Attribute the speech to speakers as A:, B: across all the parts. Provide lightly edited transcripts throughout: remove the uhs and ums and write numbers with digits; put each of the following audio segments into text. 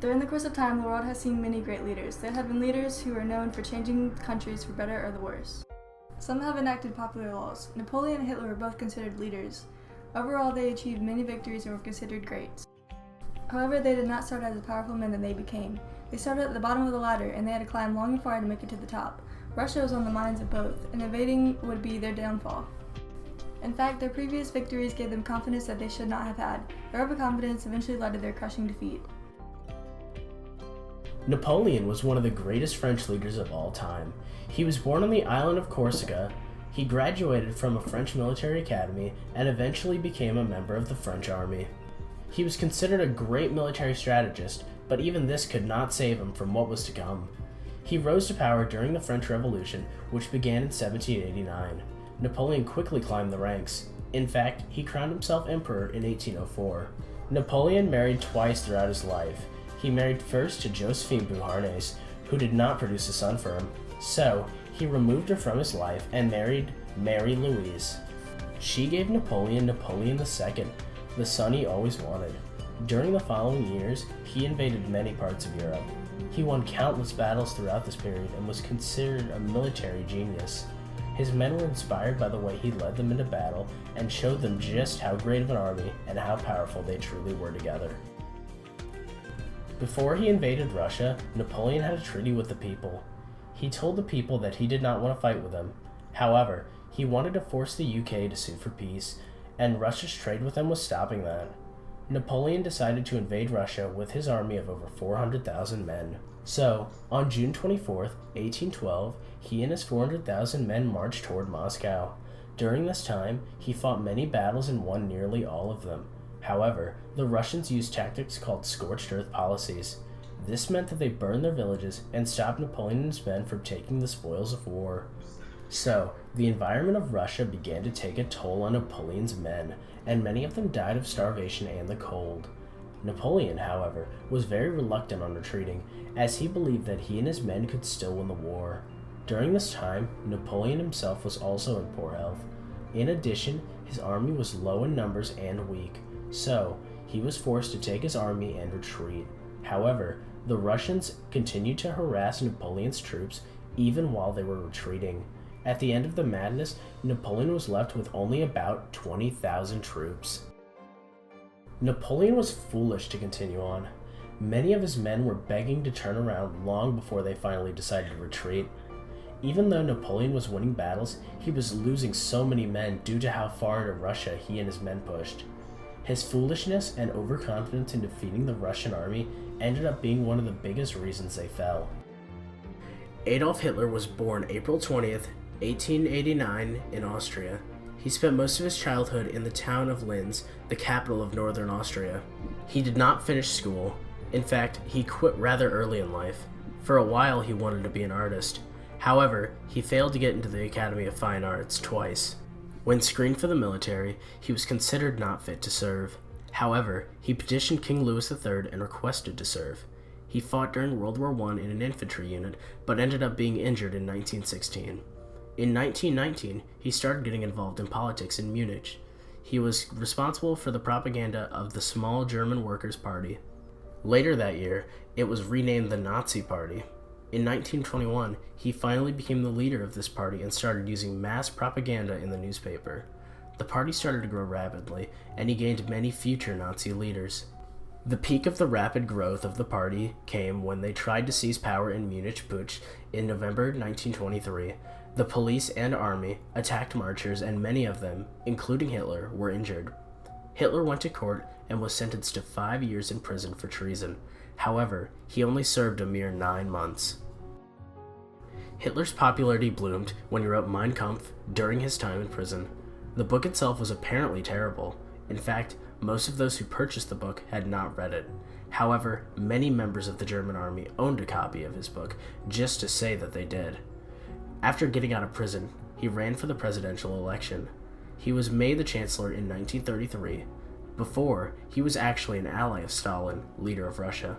A: During the course of time, the world has seen many great leaders. There have been leaders who are known for changing countries for better or the worse. Some have enacted popular laws. Napoleon and Hitler were both considered leaders. Overall, they achieved many victories and were considered greats. However, they did not start as the powerful men that they became. They started at the bottom of the ladder, and they had to climb long and far to make it to the top. Russia was on the minds of both, and invading would be their downfall. In fact, their previous victories gave them confidence that they should not have had. Their overconfidence eventually led to their crushing defeat.
B: Napoleon was one of the greatest French leaders of all time. He was born on the island of Corsica. He graduated from a French military academy and eventually became a member of the French army. He was considered a great military strategist, but even this could not save him from what was to come. He rose to power during the French Revolution, which began in 1789. Napoleon quickly climbed the ranks. In fact, he crowned himself emperor in 1804. Napoleon married twice throughout his life. He married first to Josephine Beauharnais, who did not produce a son for him, so he removed her from his life and married Mary Louise. She gave Napoleon II, the son he always wanted. During the following years, he invaded many parts of Europe. He won countless battles throughout this period and was considered a military genius. His men were inspired by the way he led them into battle and showed them just how great of an army and how powerful they truly were together. Before he invaded Russia, Napoleon had a treaty with the people. He told the people that he did not want to fight with them. However, he wanted to force the UK to sue for peace, and Russia's trade with them was stopping that. Napoleon decided to invade Russia with his army of over 400,000 men. So, on June 24, 1812, he and his 400,000 men marched toward Moscow. During this time, he fought many battles and won nearly all of them. However, the Russians used tactics called scorched earth policies. This meant that they burned their villages and stopped Napoleon and his men from taking the spoils of war. So, the environment of Russia began to take a toll on Napoleon's men, and many of them died of starvation and the cold. Napoleon, however, was very reluctant on retreating, as he believed that he and his men could still win the war. During this time, Napoleon himself was also in poor health. In addition, his army was low in numbers and weak, so he was forced to take his army and retreat. However, the Russians continued to harass Napoleon's troops even while they were retreating. At the end of the madness, Napoleon was left with only about 20,000 troops. Napoleon was foolish to continue on. Many of his men were begging to turn around long before they finally decided to retreat. Even though Napoleon was winning battles, he was losing so many men due to how far into Russia he and his men pushed. His foolishness and overconfidence in defeating the Russian army ended up being one of the biggest reasons they fell. Adolf Hitler was born April 20th, 1889 in Austria. He spent most of his childhood in the town of Linz, the capital of northern Austria. He did not finish school. In fact, he quit rather early in life. For a while, he wanted to be an artist. However, he failed to get into the Academy of Fine Arts twice. When screened for the military, he was considered not fit to serve. However, he petitioned King Louis III and requested to serve. He fought during World War I in an infantry unit, but ended up being injured in 1916. In 1919, he started getting involved in politics in Munich. He was responsible for the propaganda of the small German Workers' Party. Later that year, it was renamed the Nazi Party. In 1921, he finally became the leader of this party and started using mass propaganda in the newspaper. The party started to grow rapidly, and he gained many future Nazi leaders. The peak of the rapid growth of the party came when they tried to seize power in Munich Putsch in November 1923. The police and army attacked marchers, and many of them, including Hitler, were injured. Hitler went to court and was sentenced to 5 years in prison for treason. However, he only served a mere 9 months. Hitler's popularity bloomed when he wrote Mein Kampf during his time in prison. The book itself was apparently terrible. In fact, most of those who purchased the book had not read it. However, many members of the German army owned a copy of his book just to say that they did. After getting out of prison, he ran for the presidential election. He was made the chancellor in 1933. Before, he was actually an ally of Stalin, leader of Russia.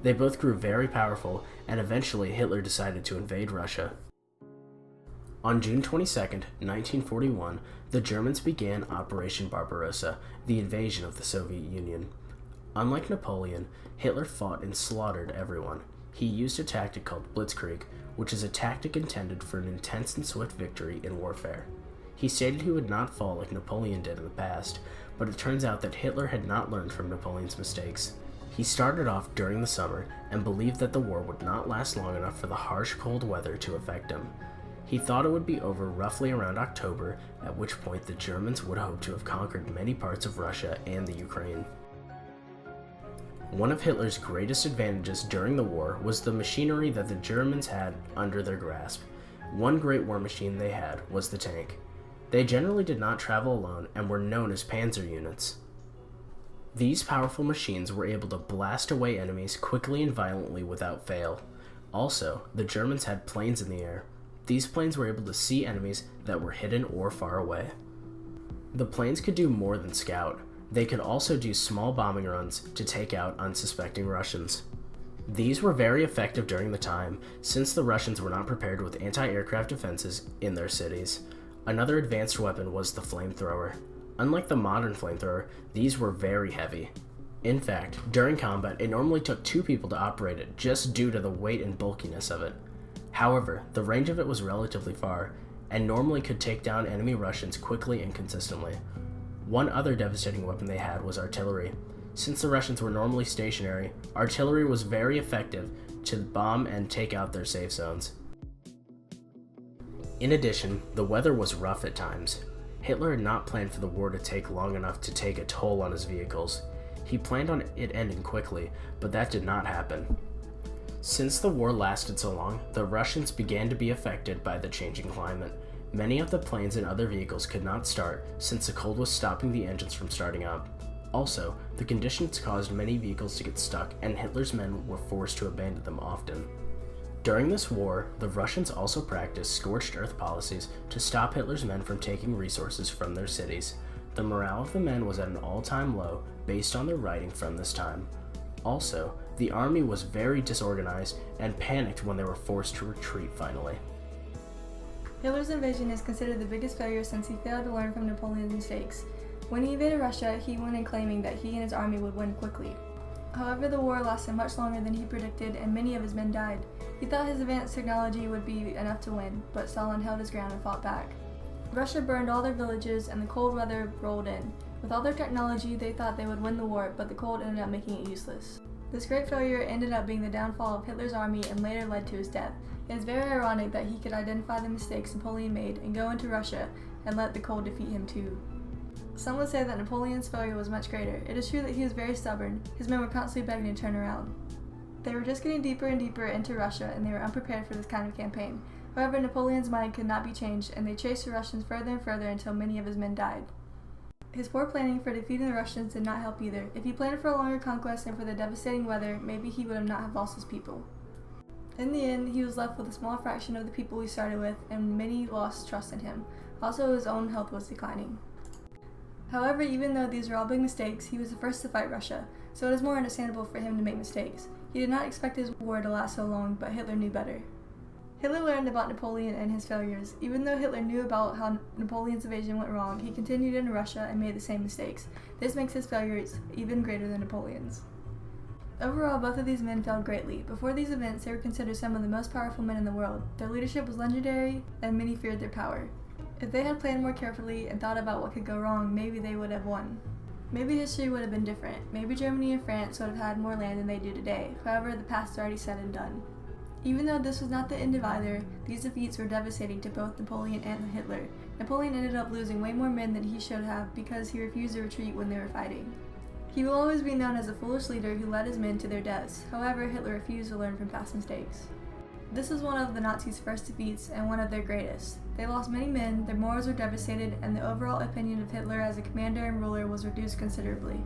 B: They both grew very powerful, and eventually Hitler decided to invade Russia. On June 22, 1941, the Germans began Operation Barbarossa, the invasion of the Soviet Union. Unlike Napoleon, Hitler fought and slaughtered everyone. He used a tactic called blitzkrieg, which is a tactic intended for an intense and swift victory in warfare. He stated he would not fall like Napoleon did in the past, but it turns out that Hitler had not learned from Napoleon's mistakes. He started off during the summer and believed that the war would not last long enough for the harsh cold weather to affect him. He thought it would be over roughly around October, at which point the Germans would hope to have conquered many parts of Russia and the Ukraine. One of Hitler's greatest advantages during the war was the machinery that the Germans had under their grasp. One great war machine they had was the tank. They generally did not travel alone and were known as panzer units. These powerful machines were able to blast away enemies quickly and violently without fail. Also, the Germans had planes in the air. These planes were able to see enemies that were hidden or far away. The planes could do more than scout. They could also do small bombing runs to take out unsuspecting Russians. These were very effective during the time, since the Russians were not prepared with anti-aircraft defenses in their cities. Another advanced weapon was the flamethrower. Unlike the modern flamethrower, these were very heavy. In fact, during combat, it normally took 2 people to operate it just due to the weight and bulkiness of it. However, the range of it was relatively far, and normally could take down enemy Russians quickly and consistently. One other devastating weapon they had was artillery. Since the Russians were normally stationary, artillery was very effective to bomb and take out their safe zones. In addition, the weather was rough at times. Hitler had not planned for the war to take long enough to take a toll on his vehicles. He planned on it ending quickly, but that did not happen. Since the war lasted so long, the Russians began to be affected by the changing climate. Many of the planes and other vehicles could not start since the cold was stopping the engines from starting up. Also, the conditions caused many vehicles to get stuck, and Hitler's men were forced to abandon them often. During this war, the Russians also practiced scorched earth policies to stop Hitler's men from taking resources from their cities. The morale of the men was at an all-time low based on their writing from this time. Also, the army was very disorganized and panicked when they were forced to retreat finally.
A: Hitler's invasion is considered the biggest failure since he failed to learn from Napoleon's mistakes. When he invaded Russia, he went in claiming that he and his army would win quickly. However, the war lasted much longer than he predicted, and many of his men died. He thought his advanced technology would be enough to win, but Stalin held his ground and fought back. Russia burned all their villages, and the cold weather rolled in. With all their technology, they thought they would win the war, but the cold ended up making it useless. This great failure ended up being the downfall of Hitler's army and later led to his death. It is very ironic that he could identify the mistakes Napoleon made and go into Russia and let the cold defeat him too. Some would say that Napoleon's failure was much greater. It is true that he was very stubborn. His men were constantly begging to turn around. They were just getting deeper and deeper into Russia, and they were unprepared for this kind of campaign. However, Napoleon's mind could not be changed, and they chased the Russians further and further until many of his men died. His poor planning for defeating the Russians did not help either. If he planned for a longer conquest and for the devastating weather, maybe he would have not have lost his people. In the end, he was left with a small fraction of the people he started with, and many lost trust in him. Also, his own health was declining. However, even though these were all big mistakes, he was the first to fight Russia, so it is more understandable for him to make mistakes. He did not expect his war to last so long, but Hitler knew better. Hitler learned about Napoleon and his failures. Even though Hitler knew about how Napoleon's invasion went wrong, he continued into Russia and made the same mistakes. This makes his failures even greater than Napoleon's. Overall, both of these men failed greatly. Before these events, they were considered some of the most powerful men in the world. Their leadership was legendary, and many feared their power. If they had planned more carefully and thought about what could go wrong, maybe they would have won. Maybe history would have been different. Maybe Germany and France would have had more land than they do today. However, the past is already said and done. Even though this was not the end of either, these defeats were devastating to both Napoleon and Hitler. Napoleon ended up losing way more men than he should have because he refused to retreat when they were fighting. He will always be known as a foolish leader who led his men to their deaths. However, Hitler refused to learn from past mistakes. This was one of the Nazis' first defeats and one of their greatest. They lost many men, their morals were devastated, and the overall opinion of Hitler as a commander and ruler was reduced considerably.